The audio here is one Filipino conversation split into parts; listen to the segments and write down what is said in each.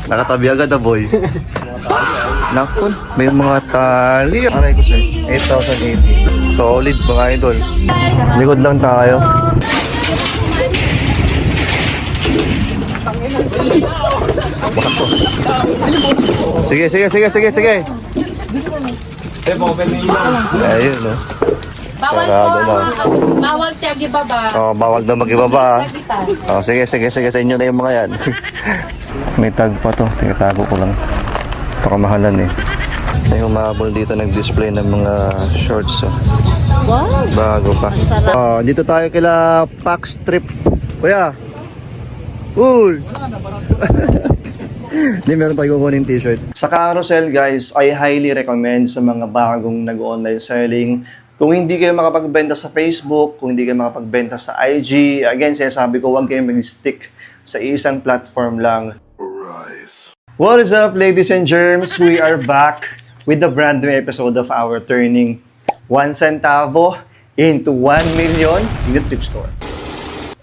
Nakatabi agad na boy. Nakon, may mga tali. Aray ko sir, 8,080. Solid mga idol. Likod lang tayo. Sige. Ayun, no? Bawal tiyag ibaba. Oh, bawal daw mag-ibaba. Oh, sige, sa inyo na yung mga yan. May tag pa to, tinatago ko lang. Pakamahalan eh. May humabol dito nag-display ng mga shorts. Wow! Bago pa. Oh, dito tayo kila Pax Trip. Kuya! Uy! Hindi, meron tayo kukunin t-shirt. Sa Carousel guys, I highly recommend sa mga bagong nag-online selling. Kung hindi kayo makapagbenta sa Facebook, kung hindi kayo makapagbenta sa IG, again, sinasabi ko, huwag kayo mag-stick sa isang platform lang. What is up, ladies and germs? We are back with the brand new episode of our turning 1 centavo into 1 million in the Trip Store.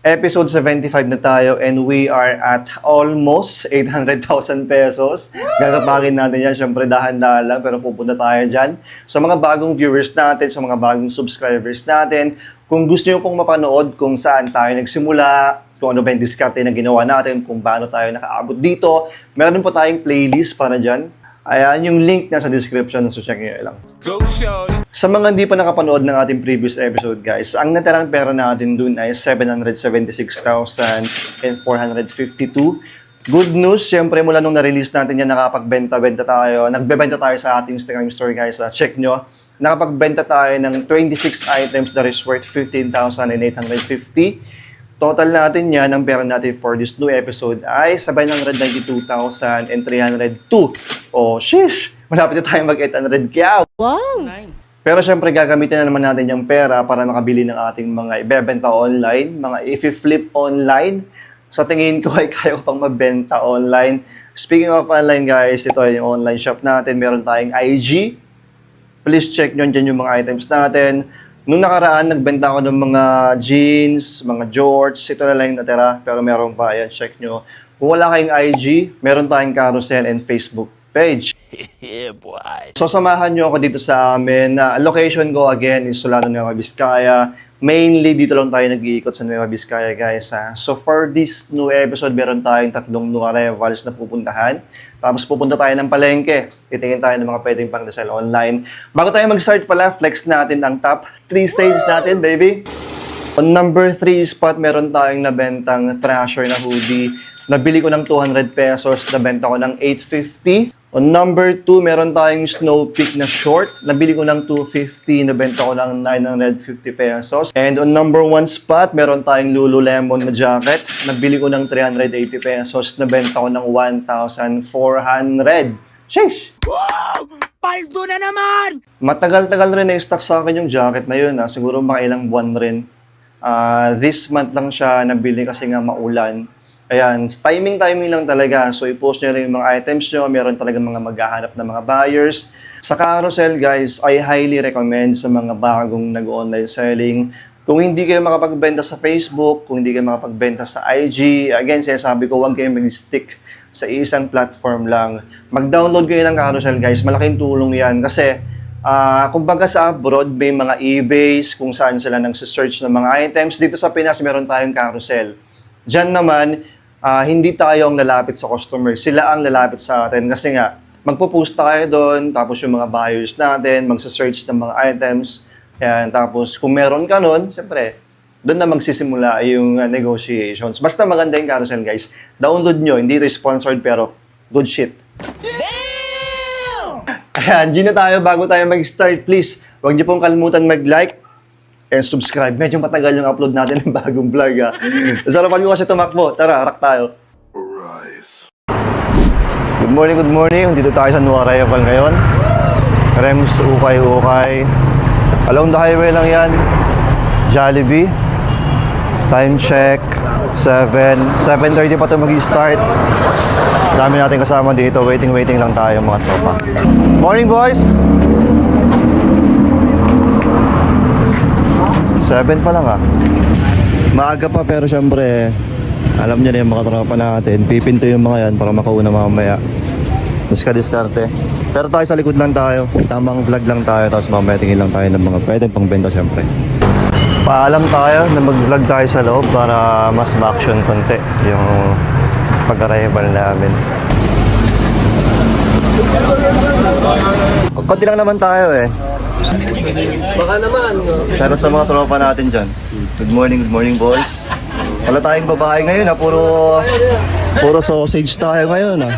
Episode 75 na tayo and we are at almost 800,000 pesos. Gagapakin natin yan, syempre dahan-dahan lang, pero pupunta tayo dyan. Sa mga bagong viewers natin, sa mga bagong subscribers natin, kung gusto nyo pong mapanood kung saan tayo nagsimula, kung ano ba yung diskarte na ginawa natin, kung paano tayo nakaabot dito, meron po tayong playlist para dyan. Ayan, yung link nasa description, so check nyo lang. Sa mga hindi pa nakapanood ng ating previous episode, guys, ang natirang pera natin dun ay 776,452. Good news, syempre mula nung na-release natin yan, nakapagbenta-benta tayo. Nagbebenta tayo sa ating Instagram story, guys. Check nyo. Nakapagbenta tayo ng 26 items that is worth 15,850. Total natin yan, ang pera natin for this new episode ay 792,302. Oh, sheesh! Malapit na tayo mag-800k. Wow! Pero syempre, gagamitin na naman natin yung pera para makabili ng ating mga ibebenta online, mga i-flip online. Sa tingin ko ay kaya ko pang mabenta online. Speaking of online, guys, ito ay yung online shop natin. Meron tayong IG. Please check nyo dyan yung mga items natin. Nung nakaraan, nagbenta ako ng mga jeans, mga jorts. Ito na lang yung natira, pero meron pa. Ayan, check nyo. Kung wala kayong IG, meron tayong Carousel and Facebook page. Yeah, boy. So, samahan nyo ako dito sa amin. Location ko, again, is Solano, Nueva Vizcaya. Mainly, dito lang tayo nag-iikot sa Nueva Vizcaya, guys. So, for this new episode, meron tayong 3 new arrivals na pupuntahan. Tapos pupunta tayo ng palengke. Titingin tayo ng mga pwedeng pang-resell online. Bago tayo mag-start pala, flex natin ang top 3 sales natin, baby. On number 3 spot, meron tayong nabentang Thrasher na hoodie. Nabili ko ng 200 pesos, nabenta ko ng 850. On number 2, meron tayong Snow Peak na short. Nabili ko ng 250, nabenta ko ng 950 pesos. And on number 1 spot, meron tayong Lululemon na jacket. Nabili ko ng 380 pesos, nabenta ko ng 1,400. Sheesh! Wow! Paldo na naman! Matagal-tagal rin na-stock sa akin yung jacket na yun. Siguro mga ilang buwan rin. This month lang siya nabili kasi nga maulan. Ayan, timing lang talaga. So, i-post nyo rin yung mga items nyo. Meron talaga mga maghahanap ng mga buyers. Sa Carousel, guys, I highly recommend sa mga bagong nag-online selling. Kung hindi kayo makapagbenta sa Facebook, kung hindi kayo makapagbenta sa IG, again, sinasabi ko, huwag kayo mag-stick sa isang platform lang. Mag-download kayo ng Carousel, guys. Malaking tulong yan. Kasi, kumbaga sa abroad, may mga eBays, kung saan sila nang-search ng mga items. Dito sa Pinas, meron tayong Carousel. Diyan naman, hindi tayo ang lalapit sa customer. Sila ang lalapit sa atin. Kasi nga, magpo-post tayo doon, tapos yung mga buyers natin, magsa-search ng mga items. Yan, tapos kung meron ka nun, siyempre, doon na magsisimula yung negotiations. Basta maganda yung Carousel, guys. Download nyo. Hindi ito sponsored, pero good shit. Damn! Ayan, G na tayo. Bago tayo mag-start, please, huwag niyo pong kalimutan mag-like and subscribe. Medyo matagal yung upload natin ng bagong vlog, ha. Sarapan ko kasi tumakbo. Tara, rock tayo. Good morning. Dito tayo sa New Arrival ngayon. Rems, ukay. Along the highway lang yan. Jollibee. Time check. 7:30 pa ito mag-start. Dami natin kasama dito. Waiting lang tayo mga tropa. Morning, boys! 7 pa lang, ha. Maaga pa pero syempre Alam niya na yung mga tropa natin. Pipinto yung mga yan para makauna mamaya. Diskarte. Pero tayo sa likod lang tayo. Tamang vlog lang tayo. Tapos mamaya tingin lang tayo ng mga pwede pang benta syempre. Paalam tayo na mag-vlog tayo sa loob para mas ma-action konti yung pag-arrival namin. Konti lang naman tayo eh. Baka naman. Shoutout sa mga tropa natin dyan. Good morning boys. Wala tayong babae ngayon ha, puro sausage tayo ngayon ha.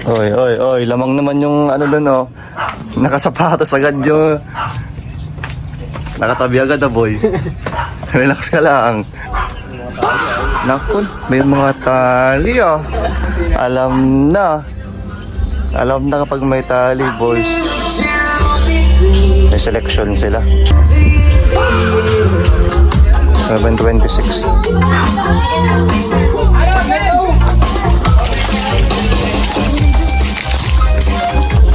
Oy, lamang naman yung ano dun oh. Nakasapatos agad yung... Nakatabi agad boy. Relax ka lang. Naku, may mga tali ah. Alam na kapag may tali boys. May selection sila. 726.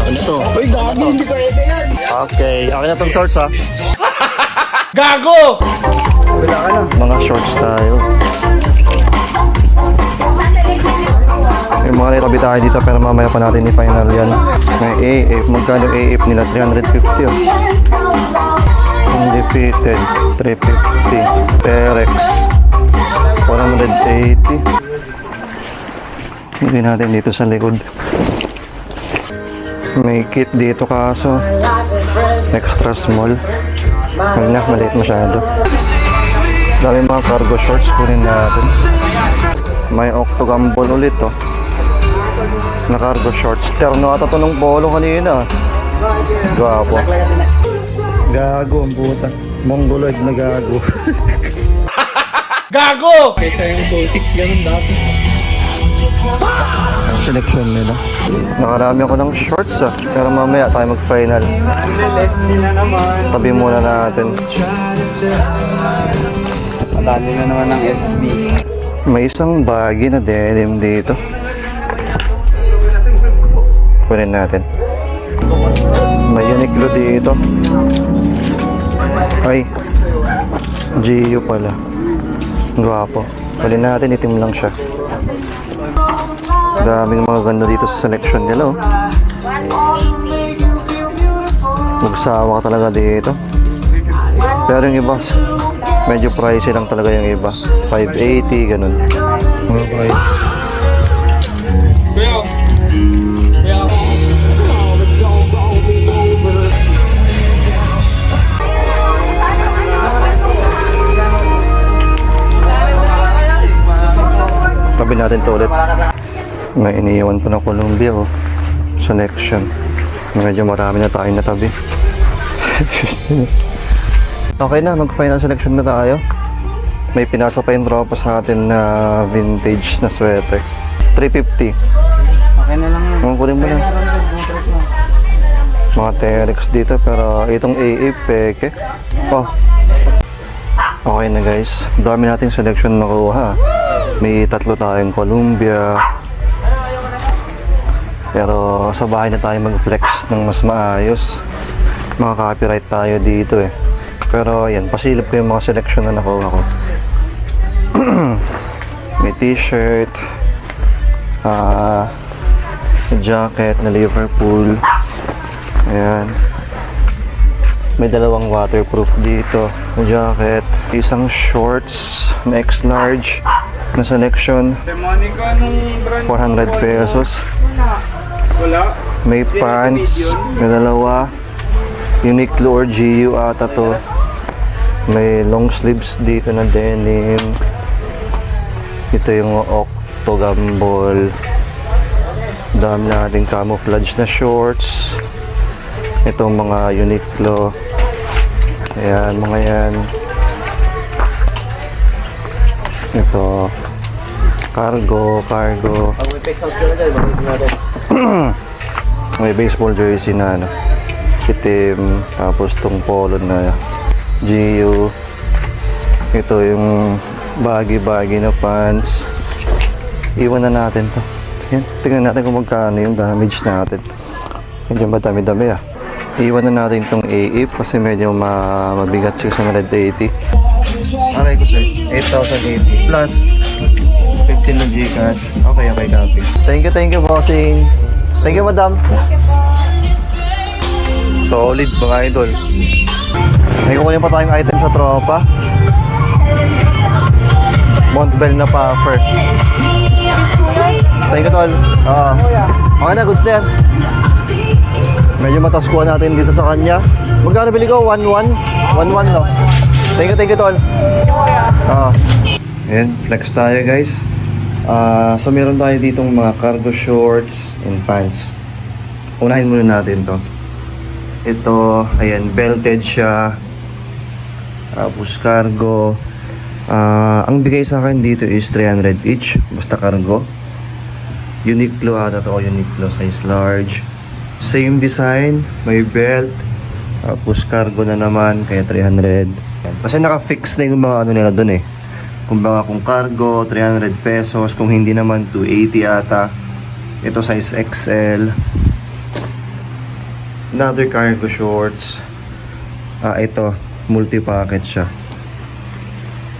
Ano to? Uy, gago! Hindi pwede yan! Okay, akin na tong shorts ha. Gago! Wala ka na. Mga shorts tayo. Yung mga nitabi tayo dito pero mamaya pa natin i-final yan. May AF, magkano AF nila? 350 oh. Undefeated, 350. Perex, 480. Hindi natin dito sa likod. May kit dito kaso extra small. Huwag na, maliit masyado. Dami mga cargo shorts kunin natin. May octogambol ulit oh. Na cargo shorts. Terno ata to nung polo kanina. Gwapo. Gago ang puta. Mongoloid na gago. Gago! Kaysa yung basics ganun dati. Ang selection nila. Nakarami ako ng shorts ah. Pero mamaya tayo mag-final. Na naman. Tabi muna natin. Madami na naman ng SB. May isang baggy na denim dito. Kunin natin. May Uniqlo dito. Ay, GU pala. Gwapo. Kunin natin, itim lang siya. Daming mga ganda dito sa selection nila oh. Magsawa ka talaga dito. Pero yung iba, medyo pricey lang talaga yung iba. 580, ganun. Okay. Tabi natin to ulit. May iniiwan pa ng Columbia oh. Selection. Medyo marami na tayong natabi. Okay na, mag-final selection na tayo. May pinasa pa yung tropa sa atin na vintage na sweater. 350. Okay na lang yun. Ang kunin mo na. Mga Terex dito pero itong AA peke. Oh. Okay na guys. Dami nating selection nakuha. May 3 tayong Columbia. Pero sa bahay na tayo mag-flex ng mas maayos. Mga copyright tayo dito eh. Pero yan, pasilip ko yung mga selection na nakuha ko. May t-shirt, jacket na Liverpool. Ayan. May dalawang waterproof dito na jacket. Isang shorts na X-large na selection. 400 pesos. Wala. May pants na dalawa. Uniqlo or GU ata to. May long sleeves dito na denim. Ito yung octogambol. Dami nating camouflage na shorts. Itong mga Uniqlo. Ayan, mga yan. Ito. Cargo. Pag may face out ka na dyan, bakit natin? May baseball jersey na ano. Itim. Tapos tong polo na GU. Ito yung baggy na pants. Iwan na natin to. Yan. Tingnan natin kung magkano yung damage natin. Medyo madami-dami ah. Iwan na natin tong AF kasi medyo mabigat 680. Aray ko sir. 8,080 plus 15 na Gcash. Okay, copy. Thank you, bossing. Thank you, madam. Solid mga idol. May kukunin pa tayong item sa tropa. Montbell na puffer. Thank you, tol. Okay na, goods na yan. Medyo mataskuhan natin dito sa kanya. Magkano bili ko? 1-1? 1-1, no? Thank you, tol. Ayan, flex tayo, guys. So, meron tayo ditong mga cargo shorts and pants. Unahin muna natin to. Ito, ayan, belted siya. Tapos cargo. Ang bigay sa akin dito is 300 each. Basta cargo. Uniqlo ata to. Uniqlo, size large. Same design. May belt. Tapos cargo na naman. Kaya 300. Kasi naka-fix na yung mga ano nila dun eh. Kung cargo, 300 pesos. Kung hindi naman, 280 ata. Ito size XL. Another cargo shorts. Ito, multi-packet siya.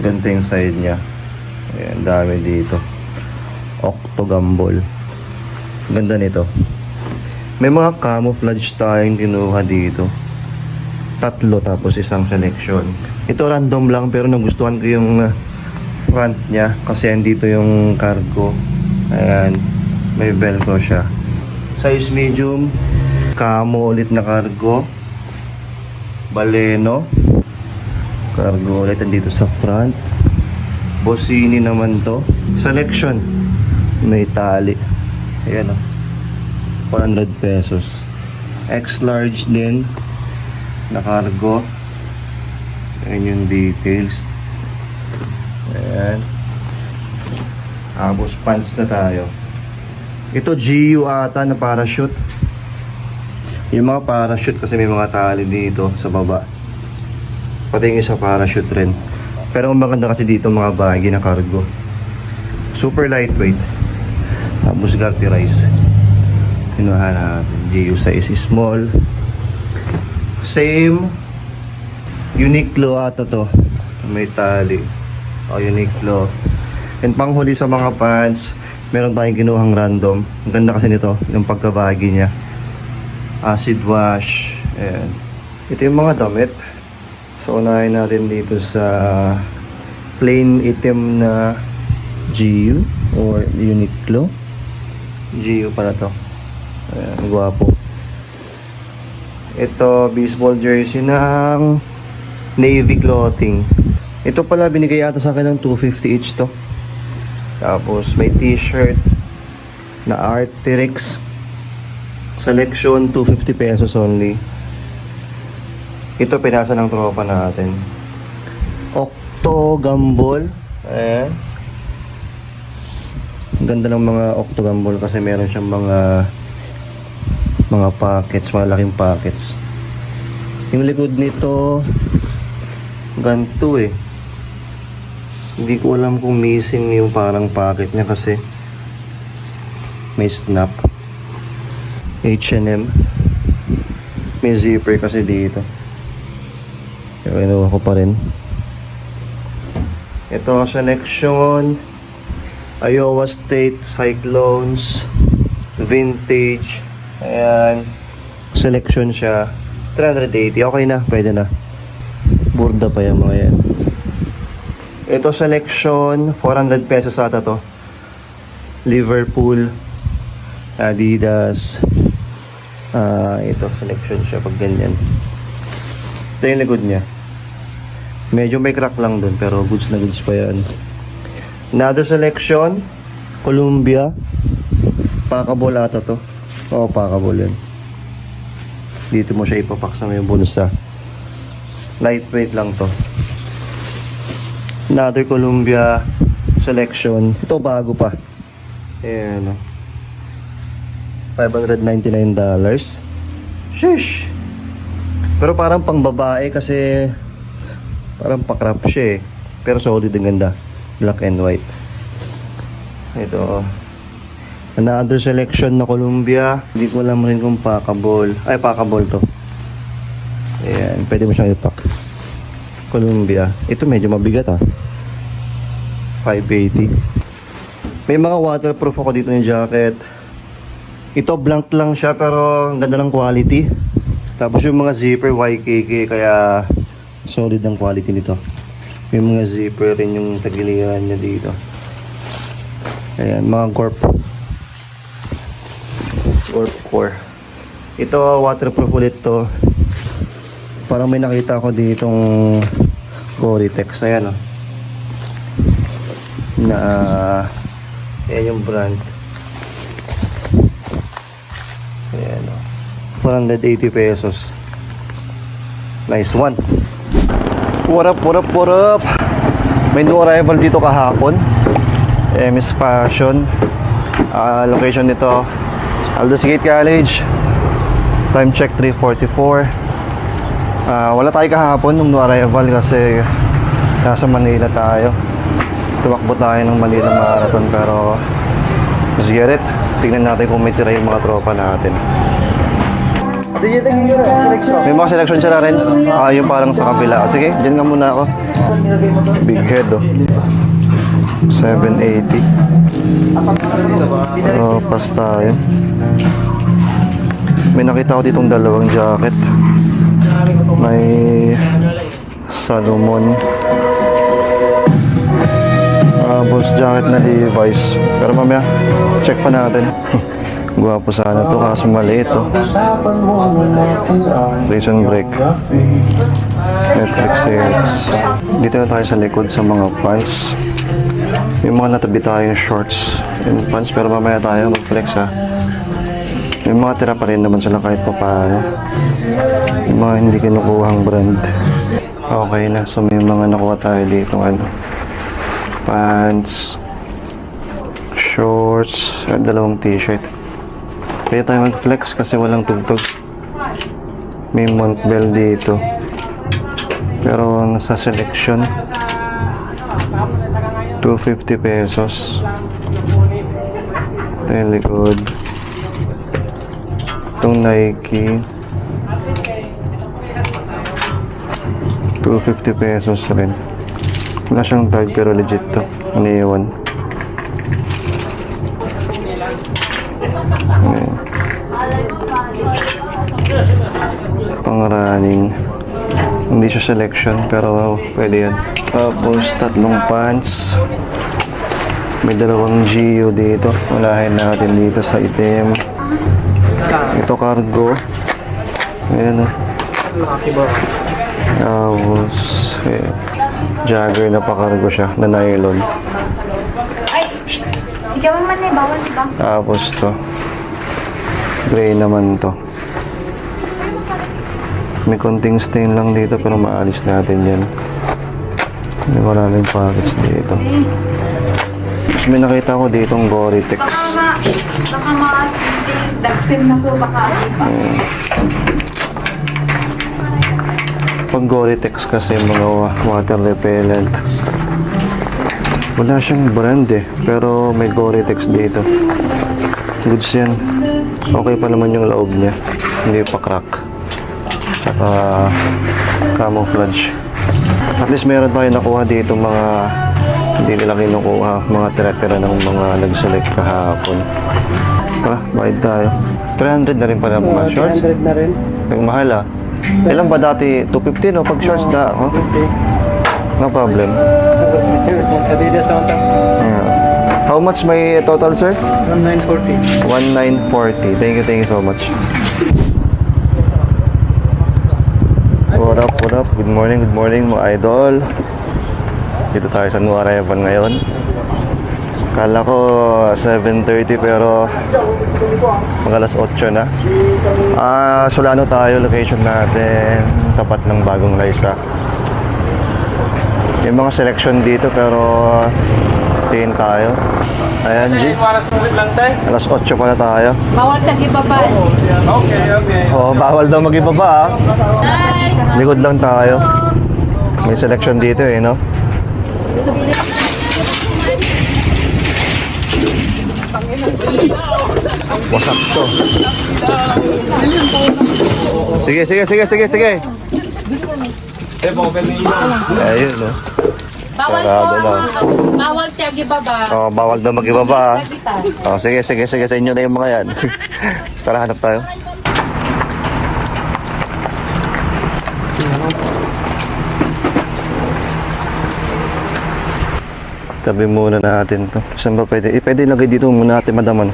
Ganito yung side niya. Ayan, dami dito. Octogambol. Ganda nito. May mga camouflage tayong kinuha dito. 3 tapos isang selection. Ito random lang pero nagustuhan ko yung front niya kasi andito yung cargo. Ayan, may velcro siya. Size medium. Camo ulit na cargo. Baleno. Cargo ulit dito sa front. Bossini naman to. Selection. May tali. Ayan o. 400 pesos. X large din. Na cargo. Ayan yung details. Ayan. Tapos pants na tayo. Ito GU ata na parachute. Yung mga parachute kasi may mga tali dito sa baba. Pati yung isa parachute rin. Pero ang maganda kasi dito mga bagay na cargo. Super lightweight. Tapos garterize. Kinuha natin. GU size small. Same. Uniqlo ata to. May tali. Uniqlo. And panghuli sa mga pants, meron tayong kinuhang random. Ang ganda kasi nito, yung pagkabagi niya. Acid wash. Ayan. Ito yung mga damit. So, unahin natin dito sa plain item na GU or Uniqlo. GU pala to. Ayan, guwapo. Ito, baseball jersey ng Navy Clothing. Ito pala, binigay ata sa akin ng 250 each to. Tapos, may t-shirt na Arc'teryx. Selection, 250 pesos only. Ito, pinasa ng tropa natin. Octogambol. Ayan. Ang ganda ng mga Octogambol kasi meron siyang mga packets, mga laking packets. Yung likod nito, ganito eh. Hindi ko alam kung missing yung parang packet niya kasi may snap. H&M. May zipper kasi dito. Pero kinuha ko pa rin. Ito, selection. Iowa State Cyclones. Vintage. Ayan. Selection siya. 380. Okay na. Pwede na. Burda pa yung mga yan. Ito, selection. 400 pesos ata to. Liverpool. Adidas. Ito, selection siya pag ganyan. Ito yung likod niya. Medyo may crack lang dun, pero goods na goods pa yan. Another selection. Columbia. Packable ata to. Oo, packable yan. Dito mo siya ipapak sa may bulsa. Lightweight lang to. Another Columbia selection. Ito bago pa. Ayan o. $599. Sheesh! Pero parang pang babae kasi parang pa-crop siya eh. Pero solid ang ganda. Black and white. Ito. Another selection na Columbia. Hindi ko alam rin kung packable. Ay, packable to. Ayan. Pwede mo siyang ipack. Columbia. Ito medyo mabigat ah. 580. May mga waterproof ako dito ng jacket. Ito blank lang siya pero ang ganda ng quality. Tapos yung mga zipper YKK kaya solid ang quality nito. May mga zipper rin yung tagiliran niya dito. Ayan, mga Gorp core. Ito waterproof ulit to. Parang may nakita ko ditong Gore-Tex. Ayan o. Na ayan yung brand. Ayan o. 480 pesos. Nice one. What up? May new arrival dito kahapon. MS Fashion. Location nito Aldous Gate College. Time check 3:44. Wala tayo kahapon nung new arrival kasi nasa Manila tayo. Tumakbo tayo ng Manila Marathon pero let's get it. Tingnan natin kung may tira yung mga tropa natin. May mga selection sila rin. Yung parang sa kabila. Sige, dyan nga muna ako. Big head oh. 780. Pas tayo. May nakita ko ditong dalawang jacket. May Salomon. Boss jacket na Levi's. Pero mamaya, check pa natin. Gwapo sana to kaso maliit oh. Prison break. Netflix series. Dito na tayo sa likod sa mga pants. Yung mga natabi tayong shorts and pants pero mamaya tayo mag-flex ha. May mga tira pa rin naman sila kahit pa paano. Yung mga hindi kinukuhang brand. Okay na. So may mga nakuha tayo dito pants, shorts, at dalawang t-shirt. Kaya tayo mag-flex kasi walang tugtog. May Montbell dito. Pero nasa selection 250 pesos. Ito yung likod. Itong Nike 250 pesos rin. Wala siyang tag pero legit to. Iniiwan. Pang running. Hindi siya selection pero pwede yan. Tapos tatlong pants. May dalawang GU dito. Unahin natin dito sa itim. Ito cargo. Ayan o. Tapos jagger na pa-cargo siya na nylon. Ay, ikaw man eh, bawal diba? Tapos to gray naman to. May konting stain lang dito pero maalis natin yan. Hindi ko lang yung package dito. Tapos may nakita ko ditong Gore-Tex. Baka dagsin na to, baka pa. Pag Gore-Tex kasi mga water repellent. Wala siyang brand eh. Pero may Gore-Tex dito. Goods yan. Okay pa naman yung loob niya. Hindi pa crack. Saka camouflage. At least meron tayo nakuha dito mga hindi nila kinukuha. Mga tira-tira ng mga nag-select kahapon. Tara, bayad tayo. 300 na rin pala mga shorts. 300 na rin. Ang mahal ah. Ilan ba dati? 250 no? Pag shorts na, oh? No problem. Adidas on top. Yeah. How much may total, sir? 1940. 1940. Thank you so much. What up? Good morning mga idol. Dito tayo sa new arrival ngayon. Kala ko 7:30 pero mga alas 8 na. Solano tayo, location natin tapat ng Bagong Liza. May mga selection dito pero tingin tayo. Ayan G. Alas 8 pa na tayo. Bawal tag-ibaba. Okay. Oh, bawal daw mag-ibaba ah. Likod lang tayo. May selection dito eh, no? Wasak to. Sige. Eh, baka na yun. Ayun, no? Bawal po Sarado na. bawal tiyagi baba. Oh, bawal daw mag-ibaba. Kita. Oh, sige, sa inyo na yung mga yan. Tara, hanap tayo. Tabi muna natin to. Saan ba pwede? Pwede lagay dito muna natin, madam. Ano?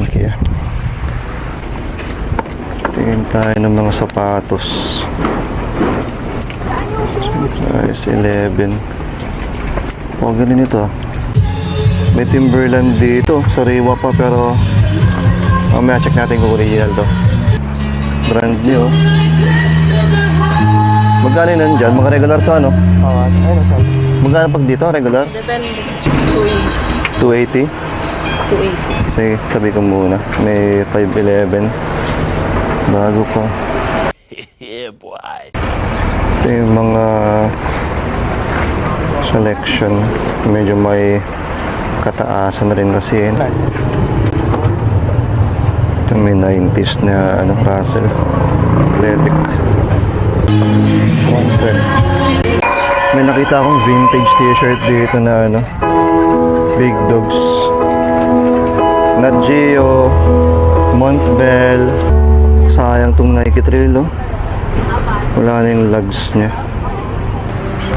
Okay. Tingin tayo ng mga sapatos. Size 11. Oh, ganun ito. May Timberland dito. Sariwa pa pero mamaya check natin kung original to. Brand new. Magkano yun nandyan? Mga regular to ano? Oo, ayun sir. Magkano pag dito? Regular? Depende. 280? 280. Sige, tabi ko muna. May 511. Bago pa. Yeah, boy. Ito yung mga selection. Medyo may kataasan na rin kasi yun. Ito may 90s na ano, Russell Athletic. 110. May nakita akong vintage t-shirt dito na ano, Big Dogs. Nat Geo, Montbell. Sayang tong Nike Trail, oh. Wala na yung lugs niya.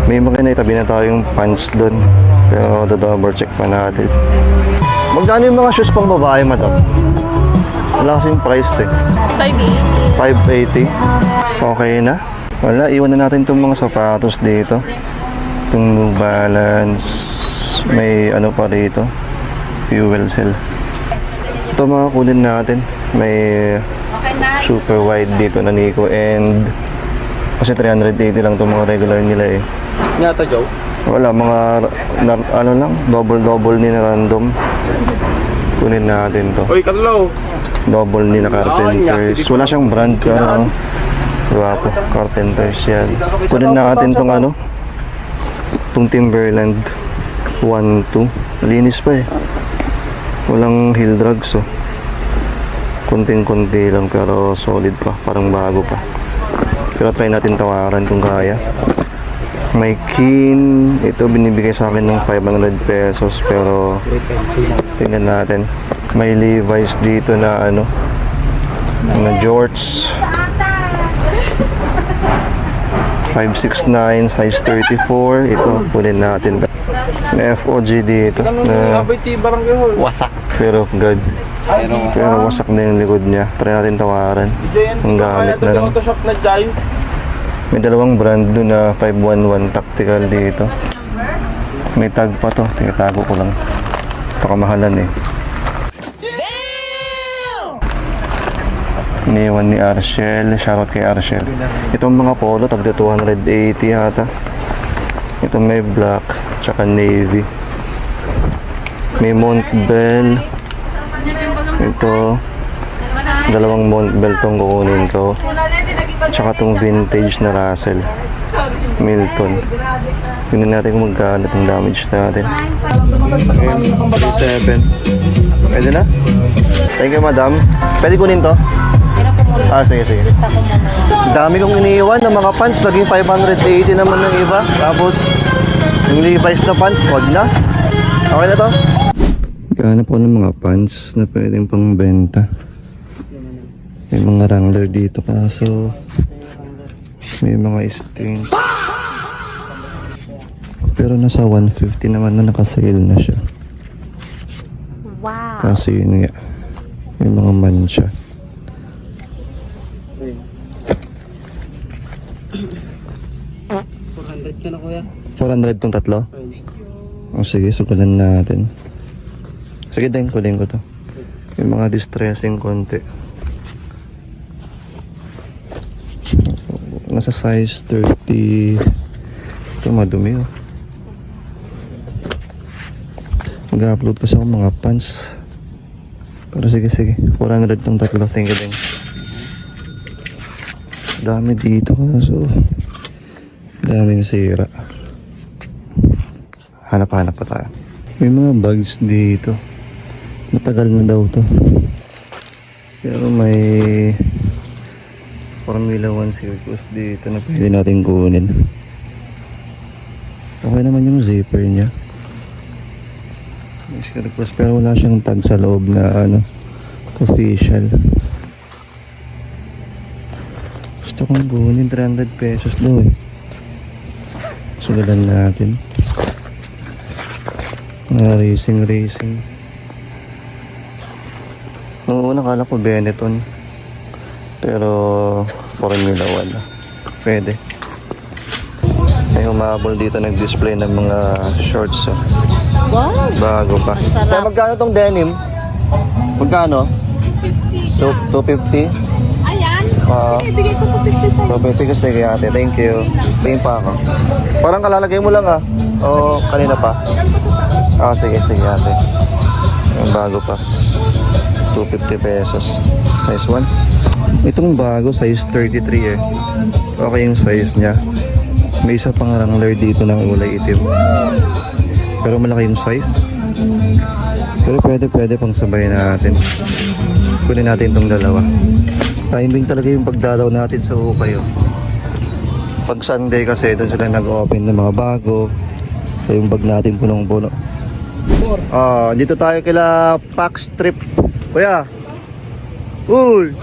May mga itabi na tayong pants doon. Pero double check pa natin. Magkano yung mga shoes pang babae, madam? Wala kasing price eh. 580. 580. Okay na. Wala, iwan na natin itong mga sapatos dito. Itong New Balance. May ano pa dito. Fuel cell. Ito mga kunin natin. May Okay na. super wide dito na Nico and kasi 380 lang itong mga regular nila eh. Nyata, Joe? Wala, mga ano lang, double ni na random. Kunin natin to. Uy, Carlo. Double ni na Carpenters. Wala siyang brand ka, ano. Guwapo, Carpenters yan. Kunin natin tong ano, tong Timberland 1-2. Malinis pa eh. Walang heel drugs, oh. Kunting-kunti lang pero solid pa, parang bago pa. Pero try natin tawaran kung kaya. May Keen, ito binibigay sa akin ng 500 pesos pero tingnan natin. May Levi's dito na ano, na jorts. 569 size 34. Ito kunin natin. May FOG dito na Abay, barangay hall. Wasak. pero good. Pero wasak na yung likod niya. Try natin tawaran. Ang gamit na lang. Photoshop na dyan. May dalawang brand doon na 511 tactical dito. May tag pa to. Tingatago ko lang. Ito kamahalan eh. Iniwan ni Arshel. Shoutout kay Arshel. Itong mga polo, tagda 280 yata. Ito may black, tsaka navy. May Montbell. Ito, dalawang Montbell tong kukunin ko. Tsaka tong vintage na Russell Milton. Tingnan natin kung magkano itong damage natin. 7. Pwede na? Thank you, madam. Pwede kunin to? Sige. Gusto ko muna. Dami kong iniiwan ng mga pants. Naging 580 naman ng iba. Tapos, yung Levi's na pants, wag na. Okay na to? Kahanap ko ng mga pants na pwedeng pang benta. May mga Wrangler dito kaso may mga strings. Pero nasa 150 naman na nakasale na siya. Wow. Kaso yun nga, may mga mancha. $400 ka na, kuya. 400 tong tatlo? O sige, sukulan natin. Sige din, kunin ko to. May mga distressing konti. Nasa size 30. Ito madumi, oh. Mag-upload kasi ako mga pants. Pero sige. 400 tong tatlo. Thank you din. Dami dito kaso daming sira. Hanap-hanap pa tayo. May mga bags dito. Matagal na daw to. Pero may Formula 1 circus dito na pwede natin kunin. Okay naman yung zipper niya. May request pero wala siyang tag sa loob na ano, official. Gusto kong buunin 300 pesos daw eh. Sugalan natin. Racing. Noong una kala ko Benetton. Pero Formula 1. Pwede. May humabol dito nag-display ng mga shorts. Oh. Wow! Bago pa. Ang sarap. Kaya magkano tong denim? Magkano? 250? Ayan. Ah. Sige, bigay ko 250 sa'yo. Sige ate, thank you. Tingin pa ako. Parang kalalagay mo lang ah. O kanina pa? Sige ate. Yung bago pa. 250 pesos. Nice one. Itong bago, size 33 eh. Okay yung size niya. May isa pang wrangler dito ng kulay itim. Pero malaki yung size. Pero pwede pang sabayin natin. Kunin natin itong dalawa. Timing talaga yung pagdalaw natin sa Ukay. Oh. Pag Sunday kasi doon sila nag-open ng mga bago. So yung bag natin punong-puno. Dito tayo kila Pax Trip. Kuya. Uy.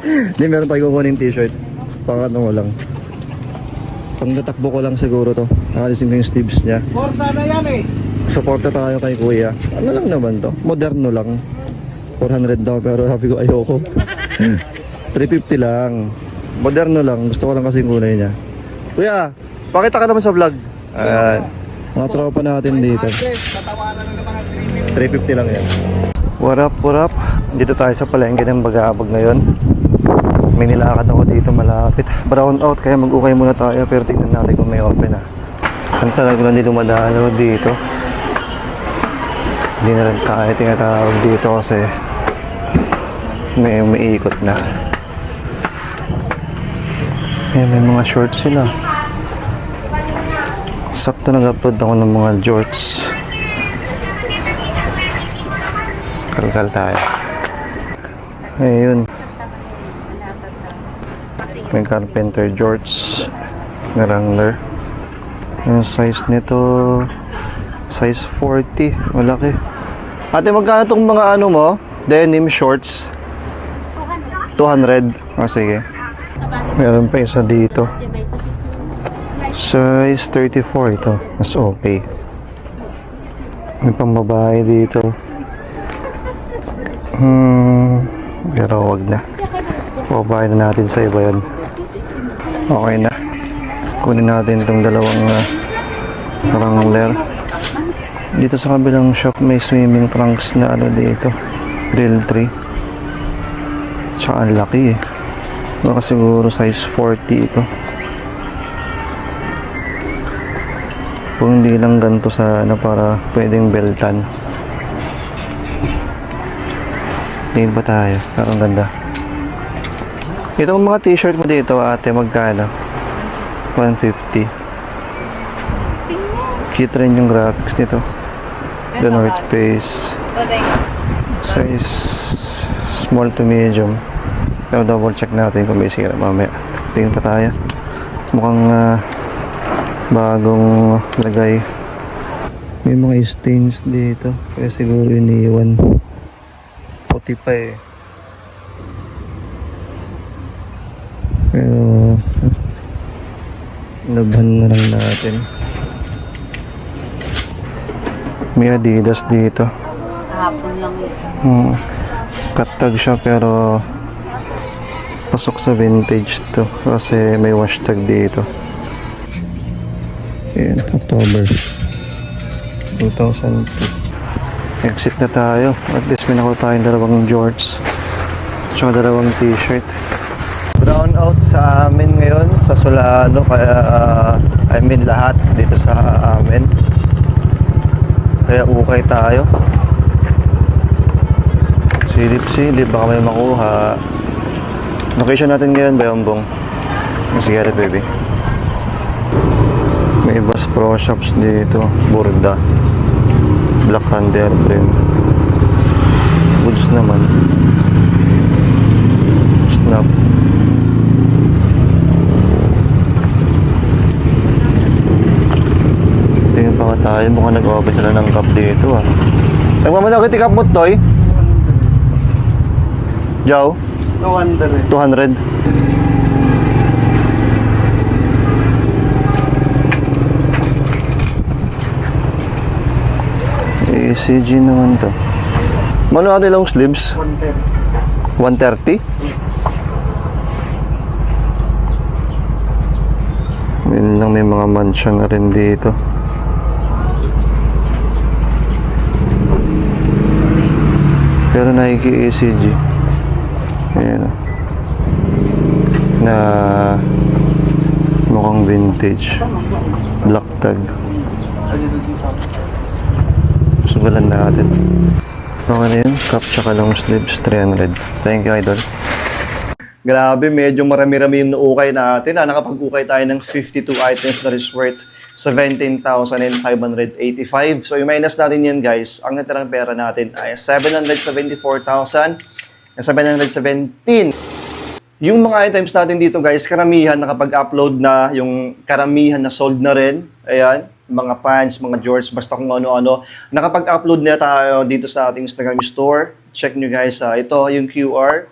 Hindi, meron tayo kukunin t-shirt. Pang ano ko lang. Pang natakbo ko lang siguro to. Nakalisin ko yung sleeves niya. Forza na yan eh. Suporta tayo kay kuya. Ano lang naman to? Moderno lang. 400 daw pero sabi ko ayoko. 350 lang. Moderno lang. Gusto ko lang kasi yung kulay niya. Kuya, pakita ka naman sa vlog. Ayan. Mga tropa natin dito. 350 lang yan. What up? Dito tayo sa palengke ng Bagabag ngayon. May nilakad ako dito malapit. Brown out kaya mag-ukay muna tayo pero tingnan natin kung may open ah. Ang tagal ko lang din dumadalaw dito. Hindi na rin kaya tinatawag dito kasi may umiikot na. May mga shorts sila. Sakto nag-upload ako ng mga jorts. Kalkal tayo. Ayun. May carpenter jorts na wrangler. Yung size nito size 40. Malaki. Ate, magkano itong mga ano mo? Denim shorts? 200. Sige. Meron pa isa dito. Size 34 ito. Mas okay. May pambabae dito. Pero wag na. Pababae na natin sa iba yun. Okay na. Kunin natin itong dalawang wrangler. Dito sa kabilang shop may swimming trunks na ano dito. Grill 3. Tsaka ang laki eh. Baka siguro size 40 ito. Kung hindi lang ganito sa ano para pwedeng beltan. Tingin pa tayo. Parang ganda. Itong mga t-shirt mo dito ate magkano? 150. Cute rin yung graphics nito. The North Face. Size small to medium. Pero double check natin kung may sira mamaya. Tingin pa tayo. Mukhang bagong lagay. May mga stains dito. Kaya siguro iniwan. Puti pa eh. Pero labhan na lang natin. May Adidas dito. Kahapon lang yun. Cut-tag siya pero pasok sa vintage to kasi may wash tag dito. Ayan, October 2002. Exit na tayo. At least may nakuha tayong dalawang jorts tsaka dalawang t-shirt. Brown out sa amin ngayon sa Solano kaya lahat dito sa amin. Kaya ukay tayo. Silip baka may makuha. Location natin ngayon Bayombong. Sige baby. May Bass Pro Shops dito. Burda. Black Thunder frame. Goods naman. Snap. Tayo mukhang nag-open sila ng cup dito ah. Nagmamadagay ti cup mo, Toy? Jow? 200. ACG naman to. Mano natin long sleeves? 130. 130? Yun lang, may mga mansion na rin dito. Pero Nike ACG. Ayan. Na mukhang vintage. Black tag. Sugalan natin. Okay na yun. Cup tsaka long sleeves, 300. Thank you, idol. Grabe, medyo marami-rami yung naukay natin. Nakapag-ukay tayo ng 52 items na is worth 17,585. So, yung minus natin yan, guys. Ang natirang pera natin ay 774,717. Yung mga items natin dito, guys, karamihan nakapag-upload na, yung karamihan na sold na rin. Ayan, mga pants, mga jorts, basta kung ano-ano. Nakapag-upload na tayo dito sa ating Instagram store. Check nyo, guys. Ito, yung QR.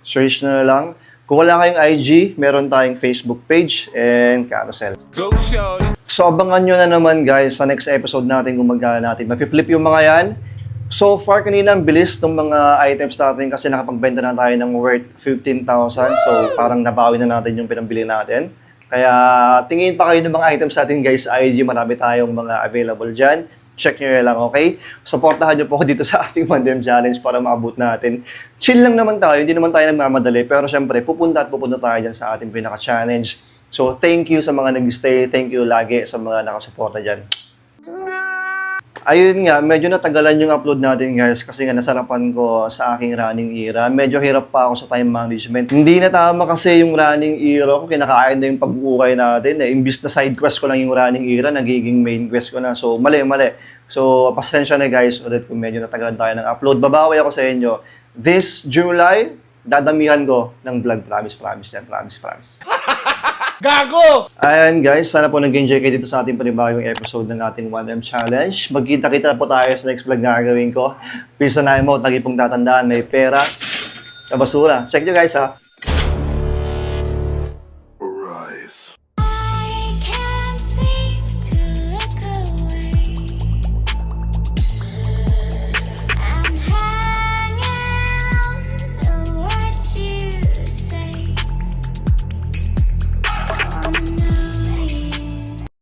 Search na lang. Kung wala kayong IG, meron tayong Facebook page and carousel. So, abangan nyo na naman, guys, sa next episode natin kung magkano natin mapi-flip yung mga yan. So far, kanina ang bilis ng mga items natin kasi nakapagbenta na tayo ng worth 15,000. So, parang nabawi na natin yung pinambili natin. Kaya, tingin pa kayo ng mga items natin, guys, sa IG. Marami tayong mga available dyan. Check nyo lang, okay? Supportahan nyo po ako dito sa ating Mandem Challenge para maabot natin. Chill lang naman tayo, hindi naman tayo nagmamadali. Pero syempre, pupunta tayo dyan sa ating pinaka-challenge. So, thank you sa mga nag-stay. Thank you lagi sa mga nakasuporta dyan. Ayun nga, medyo natagalan yung upload natin, guys, kasi nga nasarapan ko sa aking running era. Medyo hirap pa ako sa time management. Hindi na tama kasi yung running era ko, kinakain na yung pag-uukay natin. Imbis na side quest ko lang yung running era, nagiging main quest ko na. So, mali. So, pasensya na, guys, ulit kung medyo natagalan tayo ng upload. Babawi ako sa inyo. This July, dadamihan ko ng vlog. Promise yan. Promise. Gago! Ayan, guys, sana po nag-enjoy kayo dito sa ating panibagong episode ng ating 1M Challenge. Magkita-kita po tayo sa next vlog na gagawin ko. Please na mo, lagi pong tatandaan, may pera, kabasura. Check nyo, guys, ha? On